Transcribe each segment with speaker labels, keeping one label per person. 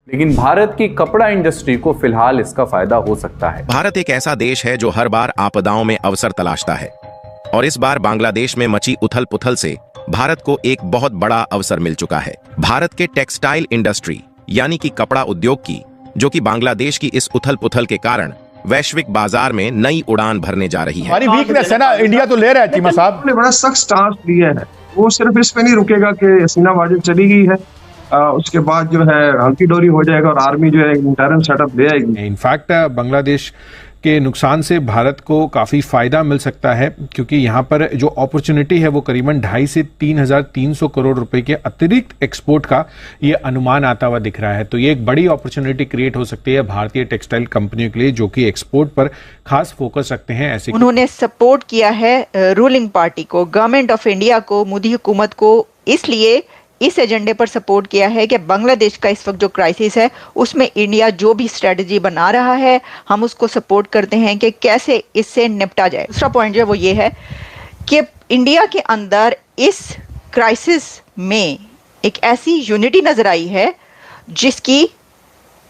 Speaker 1: लेकिन भारत की कपड़ा इंडस्ट्री को फिलहाल इसका फायदा हो सकता है।
Speaker 2: भारत एक ऐसा देश है जो हर बार आपदाओं में अवसर तलाशता है और इस बार बांग्लादेश में मची उथल पुथल से भारत को एक बहुत बड़ा अवसर मिल चुका है। भारत के टेक्सटाइल इंडस्ट्री यानी कि कपड़ा उद्योग की, जो कि बांग्लादेश की इस उथल पुथल के कारण वैश्विक बाजार में नई उड़ान भरने जा रही है।
Speaker 3: हमारी वीकनेस है ना, इंडिया तो ले रहा है चीमा साहब
Speaker 4: ने बड़ा सख्त स्टांस लिया है। वो सिर्फ इस पे नहीं रुकेगा कि हसीना वाजिब चली गई है, उसके बाद जो है हल्की डोरी हो जाएगा और आर्मी जो है इंटरनल सेटअप ले आएगी।
Speaker 5: इनफैक्ट बांग्लादेश के नुकसान से भारत को काफ़ी फ़ायदा मिल सकता है, क्योंकि यहाँ पर जो अपॉर्चुनिटी है वो करीबन 2.5 से 3,300 करोड़ रुपए के अतिरिक्त एक्सपोर्ट का ये अनुमान आता हुआ दिख रहा है। तो ये एक बड़ी अपॉर्चुनिटी क्रिएट हो सकती है भारतीय टेक्सटाइल कंपनियों के लिए, जो कि एक्सपोर्ट पर खास फोकस रखते हैं। ऐसे
Speaker 6: उन्होंने सपोर्ट किया है रूलिंग पार्टी को, गवर्नमेंट ऑफ इंडिया को, मोदी हुकूमत को, इसलिए इस एजेंडे पर सपोर्ट किया है कि बांग्लादेश का इस वक्त जो क्राइसिस है उसमें इंडिया जो भी स्ट्रेटजी बना रहा है हम उसको सपोर्ट करते हैं कि कैसे इससे निपटा जाए। दूसरा पॉइंट जो है वो ये है कि इंडिया के अंदर इस क्राइसिस में एक ऐसी यूनिटी नजर आई है जिसकी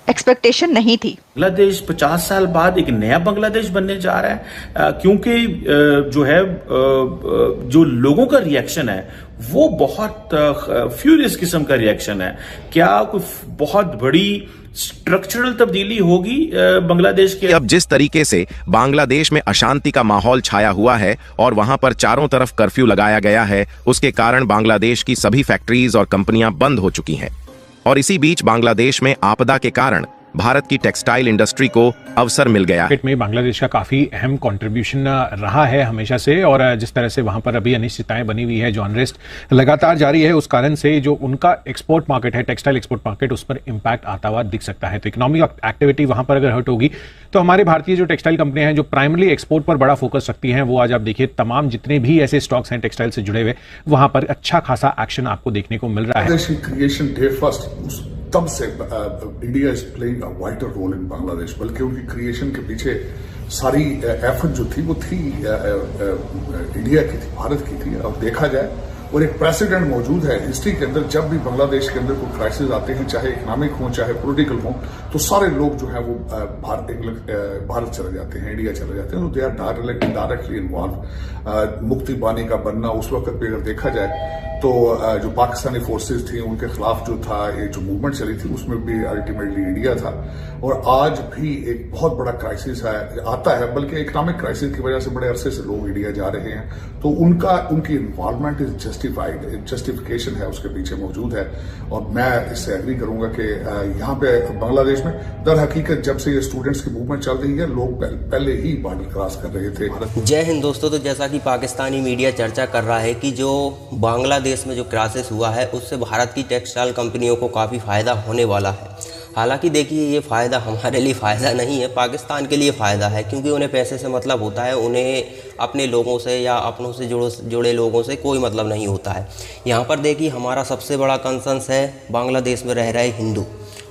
Speaker 6: एक्सपेक्टेशन नहीं थी।
Speaker 7: बांग्लादेश 50 साल बाद एक नया बांग्लादेश बनने जा रहा है, क्योंकि जो है जो लोगों का रिएक्शन है वो बहुत फ्यूरियस किस्म का रिएक्शन है। क्या कोई बहुत बड़ी स्ट्रक्चरल तब्दीली होगी बांग्लादेश के?
Speaker 2: अब जिस तरीके से बांग्लादेश में अशांति का माहौल छाया हुआ है और वहां पर चारों तरफ कर्फ्यू लगाया गया है, उसके कारण बांग्लादेश की सभी फैक्ट्रीज और कंपनियां बंद हो चुकी हैं। और इसी बीच बांग्लादेश में आपदा के कारण भारत की टेक्सटाइल इंडस्ट्री को अवसर मिल गया है।
Speaker 5: में बांग्लादेश का काफी अहम कंट्रीब्यूशन रहा है हमेशा से, और जिस तरह से वहां पर अभी अनिश्चितताएं बनी हुई है, जो अनरेस्ट लगातार जारी है, उस कारण से जो उनका एक्सपोर्ट मार्केट है, टेक्सटाइल एक्सपोर्ट मार्केट, उस पर इंपैक्ट आता हुआ दिख सकता है। तो इकोनॉमिक एक्टिविटी वहां पर अगर हर्ट होगी तो हमारे भारतीय जो टेक्सटाइल कंपनियां हैं जो प्राइमरी एक्सपोर्ट पर बड़ा फोकस रखती हैं, वो आज आप देखिए तमाम जितने भी ऐसे स्टॉक्स हैं टेक्सटाइल से जुड़े हुए, वहां पर अच्छा खासा एक्शन आपको देखने को मिल रहा है।
Speaker 8: तब से India is playing a wider role in Bangladesh, बल्कि उनकी क्रिएशन के पीछे सारी एफर्ट जो थी वो थी इंडिया की थी, भारत की थी। अब देखा जाए और एक प्रेसिडेंट मौजूद है हिस्ट्री के अंदर, जब भी बांग्लादेश के अंदर कोई क्राइसिस आते हैं, चाहे इकोनॉमिक हो चाहे पॉलिटिकल हो, तो सारे लोग जो है वो भारत चले जाते हैं, इंडिया चले जाते हैं। तो दे आर डायरेक्टली इन्वॉल्व। मुक्ति बानी का बनना उस वक्त भी अगर देखा जाए तो जो पाकिस्तानी फोर्सेस थी उनके खिलाफ जो था ये जो मूवमेंट चली थी उसमें भी अल्टीमेटली इंडिया था। और आज भी एक बहुत बड़ा क्राइसिस आता है, बल्कि इकोनॉमिक क्राइसिस की वजह से बड़े अरसे से लोग इंडिया जा रहे हैं, तो उनकी इन्वॉल्वमेंट इज जस्टिफाइड, जस्टिफिकेशन है उसके पीछे मौजूद है। और मैं इससे एग्री करूंगा कि यहाँ पे बांग्लादेश में दर हकीकत जब से ये स्टूडेंट्स की मूवमेंट चल रही है, लोग पहले ही बॉर्डर क्रॉस कर रहे थे।
Speaker 9: जय हिंद दोस्तों। तो जैसा कि पाकिस्तानी मीडिया चर्चा कर रहा है कि जो बांग्लादेश में जो क्राइसिस हुआ है उससे भारत की टेक्सटाइल कंपनियों को काफ़ी फ़ायदा होने वाला है। हालांकि देखिए ये फ़ायदा हमारे लिए फ़ायदा नहीं है, पाकिस्तान के लिए फ़ायदा है, क्योंकि उन्हें पैसे से मतलब होता है, उन्हें अपने लोगों से या अपनों से जुड़े लोगों से कोई मतलब नहीं होता है। यहाँ पर देखिए हमारा सबसे बड़ा कंसर्न्स है बांग्लादेश में रह रहे हिंदू,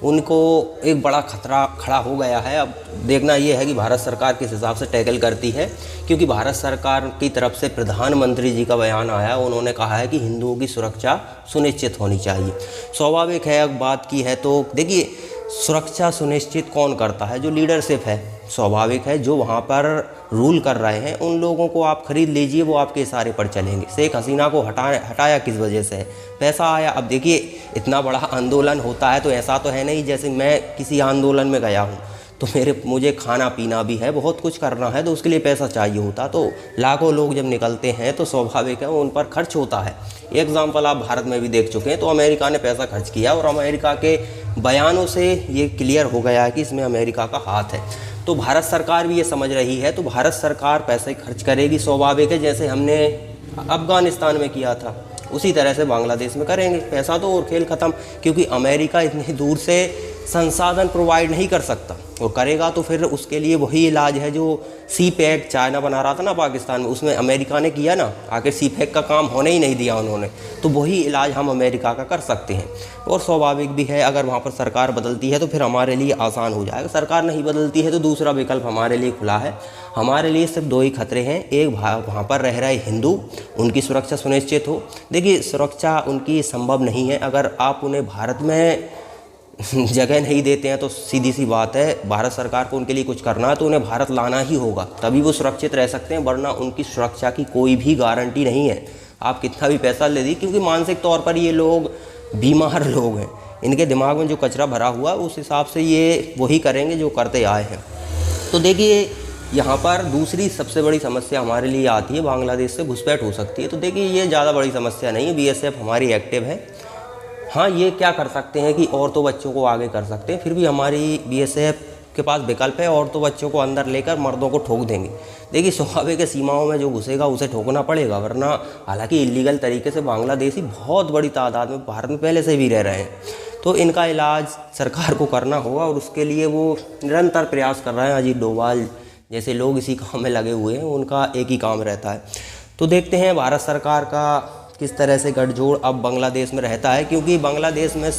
Speaker 9: उनको एक बड़ा खतरा खड़ा हो गया है। अब देखना ये है कि भारत सरकार किस हिसाब से टैकल करती है, क्योंकि भारत सरकार की तरफ से प्रधानमंत्री जी का बयान आया, उन्होंने कहा है कि हिंदुओं की सुरक्षा सुनिश्चित होनी चाहिए। स्वाभाविक है, अब बात की है तो देखिए सुरक्षा सुनिश्चित कौन करता है? जो लीडरशिप है, स्वाभाविक है, जो वहाँ पर रूल कर रहे हैं उन लोगों को आप खरीद लीजिए, वो आपके इशारे पर चलेंगे। शेख हसीना को हटाया किस वजह से है? पैसा आया। अब देखिए इतना बड़ा आंदोलन होता है तो ऐसा तो है नहीं जैसे मैं किसी आंदोलन में गया हूँ तो मुझे खाना पीना भी है, बहुत कुछ करना है, तो उसके लिए पैसा चाहिए होता। तो लाखों लोग जब निकलते हैं तो स्वाभाविक है उन पर खर्च होता है। एग्जाम्पल आप भारत में भी देख चुके हैं। तो अमेरिका ने पैसा खर्च किया और अमेरिका के बयानों से ये क्लियर हो गया है कि इसमें अमेरिका का हाथ है। तो भारत सरकार भी ये समझ रही है, तो भारत सरकार पैसे खर्च करेगी, स्वाभाविक है। जैसे हमने अफगानिस्तान में किया था उसी तरह से बांग्लादेश में करेंगे। पैसा तो और खेल ख़त्म, क्योंकि अमेरिका इतनी दूर से संसाधन प्रोवाइड नहीं कर सकता, और करेगा तो फिर उसके लिए वही इलाज है जो सी पैक चाइना बना रहा था ना पाकिस्तान में, उसमें अमेरिका ने किया ना, आखिर सी पैक का काम होने ही नहीं दिया उन्होंने। तो वही इलाज हम अमेरिका का कर सकते हैं। और स्वाभाविक भी है अगर वहाँ पर सरकार बदलती है तो फिर हमारे लिए आसान हो जाएगा। सरकार नहीं बदलती है तो दूसरा विकल्प हमारे लिए खुला है। हमारे लिए सिर्फ दो ही खतरे हैं, एक वहाँ पर रह रहे हिंदू, उनकी सुरक्षा सुनिश्चित हो। देखिए सुरक्षा उनकी संभव नहीं है अगर आप उन्हें भारत में जगह नहीं देते हैं तो सीधी सी बात है भारत सरकार को उनके लिए कुछ करना है तो उन्हें भारत लाना ही होगा, तभी वो सुरक्षित रह सकते हैं, वरना उनकी सुरक्षा की कोई भी गारंटी नहीं है। आप कितना भी पैसा ले दी, क्योंकि मानसिक तौर पर ये लोग बीमार लोग हैं, इनके दिमाग में जो कचरा भरा हुआ है उस हिसाब से ये वही करेंगे जो करते आए हैं। तो देखिए यहाँ पर दूसरी सबसे बड़ी समस्या हमारे लिए आती है, बांग्लादेश से घुसपैठ हो सकती है। तो देखिए ये ज़्यादा बड़ी समस्या नहीं है, BSF हमारी एक्टिव है। हाँ, ये क्या कर सकते हैं कि औरतों बच्चों को आगे कर सकते हैं, फिर भी हमारी BSF के पास विकल्प है, औरतों बच्चों को अंदर लेकर मर्दों को ठोक देंगे। देखिए स्वाभाविक के सीमाओं में जो घुसेगा उसे ठोकना पड़ेगा, वरना हालांकि इलीगल तरीके से बांग्लादेशी बहुत बड़ी तादाद में भारत में पहले से भी रह रहे हैं, तो इनका इलाज सरकार को करना होगा और उसके लिए वो निरंतर प्रयास कर रहे हैं। अजीत डोभाल जैसे लोग इसी काम में लगे हुए हैं, उनका एक ही काम रहता है। तो देखते हैं भारत सरकार का किस तरह से गठजोड़ अब बांग्लादेश में रहता है, क्योंकि बांग्लादेश में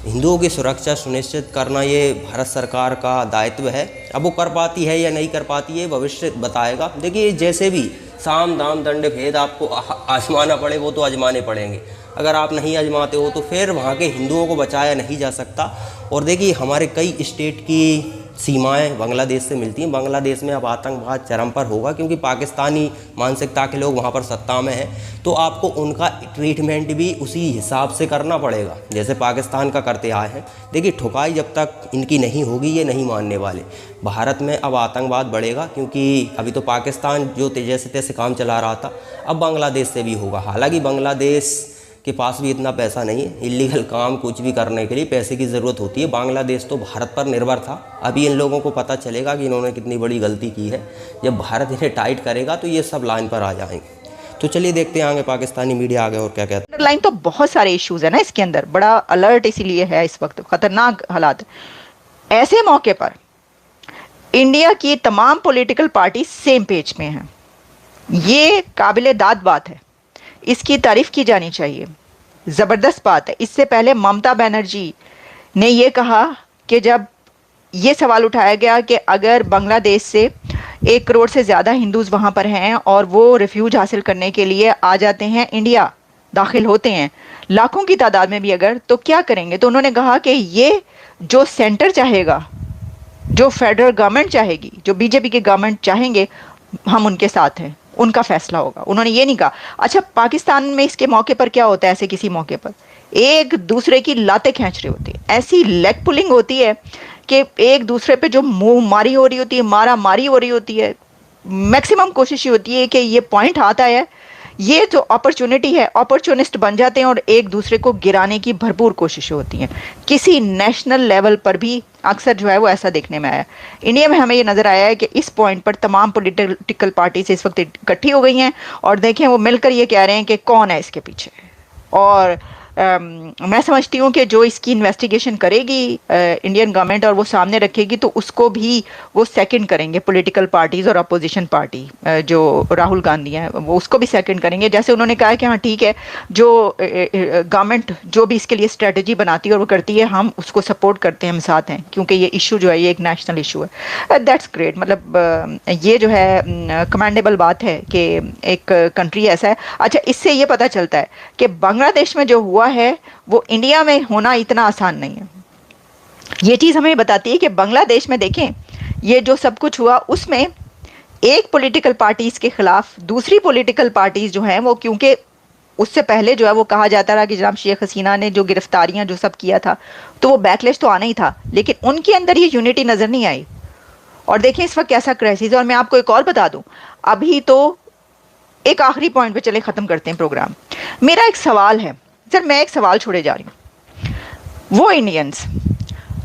Speaker 9: हिंदुओं की सुरक्षा सुनिश्चित करना ये भारत सरकार का दायित्व है। अब वो कर पाती है या नहीं कर पाती है भविष्य बताएगा। देखिए जैसे भी साम दाम दंड भेद आपको आजमाना पड़े वो तो आजमाने पड़ेंगे, अगर आप नहीं आजमाते हो तो फिर वहाँ के हिंदुओं को बचाया नहीं जा सकता। और देखिए हमारे कई स्टेट की सीमाएं बांग्लादेश से मिलती हैं। बांग्लादेश में अब आतंकवाद चरम पर होगा, क्योंकि पाकिस्तानी मानसिकता के लोग वहाँ पर सत्ता में हैं, तो आपको उनका ट्रीटमेंट भी उसी हिसाब से करना पड़ेगा जैसे पाकिस्तान का करते आए हैं। देखिए ठुकाई जब तक इनकी नहीं होगी ये नहीं मानने वाले। भारत में अब आतंकवाद बढ़ेगा, क्योंकि अभी तो पाकिस्तान जो जैसे तैसे काम चला रहा था, अब बांग्लादेश से भी होगा। हालांकि बांग्लादेश के पास भी इतना पैसा नहीं है, इलीगल काम कुछ भी करने के लिए पैसे की ज़रूरत होती है। बांग्लादेश तो भारत पर निर्भर था, अभी इन लोगों को पता चलेगा कि इन्होंने कितनी बड़ी गलती की है। जब भारत इन्हें टाइट करेगा तो ये सब लाइन पर आ जाएंगे। तो चलिए देखते हैं आगे पाकिस्तानी मीडिया आगे और क्या कहता है।
Speaker 6: लाइन तो बहुत सारे इश्यूज है ना इसके अंदर, बड़ा अलर्ट इसीलिए है इस वक्त, खतरनाक हालात। ऐसे मौके पर इंडिया की तमाम पॉलिटिकल पार्टी सेम पेज में है, ये काबिले दाद बात है, इसकी तारीफ की जानी चाहिए, ज़बरदस्त बात है। इससे पहले ममता बनर्जी ने यह कहा कि जब ये सवाल उठाया गया कि अगर बांग्लादेश से 1 करोड़ से ज़्यादा हिंदूज वहाँ पर हैं और वो रिफ्यूज हासिल करने के लिए आ जाते हैं, इंडिया दाखिल होते हैं लाखों की तादाद में भी अगर, तो क्या करेंगे। तो उन्होंने कहा कि ये जो सेंटर चाहेगा, जो फेडरल गवर्नमेंट चाहेगी, जो बीजेपी के गवर्नमेंट चाहेंगे, हम उनके साथ हैं, उनका फैसला होगा। उन्होंने ये नहीं कहा। अच्छा, पाकिस्तान में इसके मौके पर क्या होता है, ऐसे किसी मौके पर एक दूसरे की लातें खींच रही होती है, ऐसी लेग पुलिंग होती है कि एक दूसरे पे जो मुंह मारी हो रही होती है, मारा मारी हो रही होती है। मैक्सिमम कोशिश ये होती है कि ये पॉइंट आता है, ये जो अपॉर्चुनिटी है, अपॉर्चुनिस्ट बन जाते हैं और एक दूसरे को गिराने की भरपूर कोशिशें होती हैं। किसी नेशनल लेवल पर भी अक्सर जो है वो ऐसा देखने में आया। इंडिया में हमें ये नज़र आया है कि इस पॉइंट पर तमाम पॉलिटिकल पार्टीज इस वक्त इकट्ठी हो गई हैं और देखें वो मिलकर ये कह रहे हैं कि कौन है इसके पीछे। और मैं समझती हूँ कि जो इसकी इन्वेस्टिगेशन करेगी इंडियन गवर्नमेंट और वो सामने रखेगी, तो उसको भी वो सेकंड करेंगे पॉलिटिकल पार्टीज़ और अपोजिशन पार्टी जो राहुल गांधी हैं वो उसको भी सेकंड करेंगे। जैसे उन्होंने कहा कि हाँ ठीक है, जो गवर्नमेंट जो भी इसके लिए स्ट्रेटजी बनाती है और वो करती है, हम उसको सपोर्ट करते हैं, हम साथ हैं, क्योंकि ये इशू जो है ये एक नेशनल इशू है। That's great. मतलब ये जो है कमेंडेबल बात है कि एक कंट्री ऐसा है। अच्छा, इससे ये पता चलता है कि बांग्लादेश में जो हुआ है वो इंडिया में होना इतना आसान नहीं है। ये चीज हमें बताती है कि बांग्लादेश में देखें ये जो सब कुछ हुआ उसमें एक पॉलिटिकल पार्टीज के खिलाफ दूसरी पॉलिटिकल पार्टीज जो हैं वो, क्योंकि उससे पहले जो है वो कहा जाता रहा कि जनाब शेख हसीना ने जो गिरफ्तारियां जो सब किया था तो वो बैकलैश तो आना ही था, लेकिन उनके अंदर ये यूनिटी नजर नहीं आई। और देखें इस वक्त कैसा क्राइसिस है। और मैं आपको एक और बता दूं, अभी तो एक आखिरी पॉइंट पे चले खत्म करते हैं प्रोग्राम। मेरा एक सवाल है सर, मैं एक सवाल छोड़े जा रही हूँ, वो इंडियंस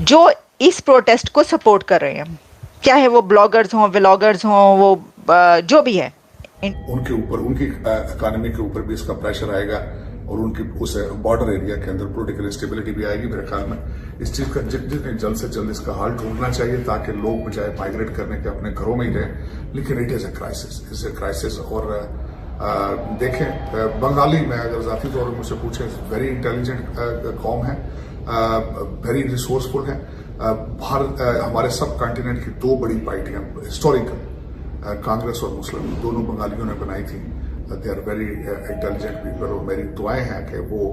Speaker 6: जो इस प्रोटेस्ट को सपोर्ट कर रहे हैं, चाहे वो ब्लॉगर्स हों, व्लॉगर्स हों, वो जो भी है,
Speaker 8: उनके ऊपर, उनकी इकोनॉमी के ऊपर भी इसका प्रेशर आएगा और उनकी उस बॉर्डर एरिया के अंदर पॉलिटिकल इंस्टेबिलिटी भी आएगी। मेरे ख्याल में इस चीज का जितने जल्द से जल्द इसका हल ढूंढना चाहिए ताकि लोग बजाय माइग्रेट करने के अपने घरों में ही रहें। लेकिन it is a crisis, is a crisis. और देखें बंगाली में अगर जाती तौर पर मुझसे पूछे, वेरी इंटेलिजेंट कौम है, वेरी रिसोर्सफुल है। भारत हमारे सब कॉन्टिनेंट की 2 बड़ी पार्टियां हिस्टोरिकल, कांग्रेस और मुस्लिम, दोनों बंगालियों ने बनाई थी। They are very intelligent people और मेरी दुआएं हैं कि वो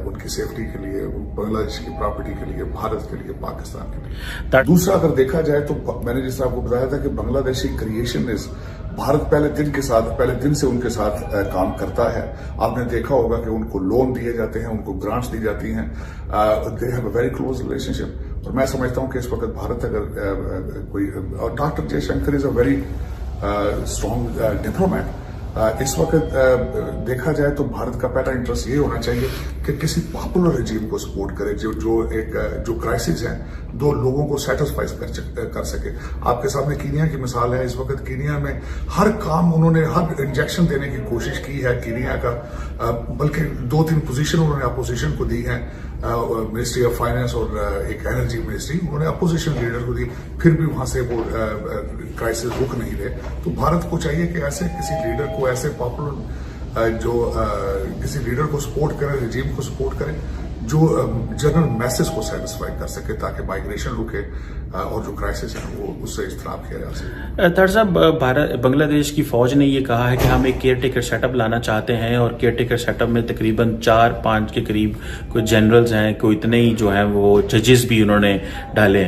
Speaker 8: उनकी सेफ्टी के लिए, बांग्लादेश की प्रॉपर्टी के लिए, भारत के लिए, पाकिस्तान के लिए। दूसरा अगर देखा जाए तो मैंने जिस तरह आपको बताया था कि बांग्लादेशी क्रिएशन इज, भारत पहले दिन से उनके साथ काम करता है। आपने देखा होगा कि उनको लोन दिए जाते हैं, उनको ग्रांट्स दी जाती हैं, they have a very close relationship. और मैं समझता हूं कि इस वक्त भारत अगर कोई, और doctor Jaishankar is a very strong diplomat. इस वक्त देखा जाए तो भारत का पहला इंटरेस्ट ये होना चाहिए कि किसी पॉपुलर रजीम को सपोर्ट करे जो क्राइसिस है, दो लोगों को सेटिस्फाई कर सके। आपके सामने कीनिया की मिसाल है। इस वक्त कीनिया में हर काम उन्होंने, हर इंजेक्शन देने की कोशिश की है कीनिया का, बल्कि 2-3 पोजीशन उन्होंने अपोजिशन को दी है, मिनिस्ट्री ऑफ फाइनेंस और एक एनर्जी मिनिस्ट्री, उन्होंने अपोजिशन लीडर को दी, फिर भी वहां से वो क्राइसिस रुक नहीं रहे। तो भारत को चाहिए कि ऐसे किसी लीडर को, ऐसे पॉपुलर जो किसी लीडर को सपोर्ट करे, रजीम को सपोर्ट करे, जो जनरल मैसेज को सेटिस्फाई कर सके, ताकि माइग्रेशन रुके और जो क्राइसिस है वो उससे इस्तेमाल किया जा सके।
Speaker 7: तर साहब, बांग्लादेश की फौज ने ये कहा है कि हम एक केयर टेकर सेटअप लाना चाहते हैं, और केयर टेकर सेटअप में तकरीबन 4-5 के करीब कोई जनरल्स हैं, कोई इतने ही जो हैं वो जजेस भी उन्होंने डाले हैं।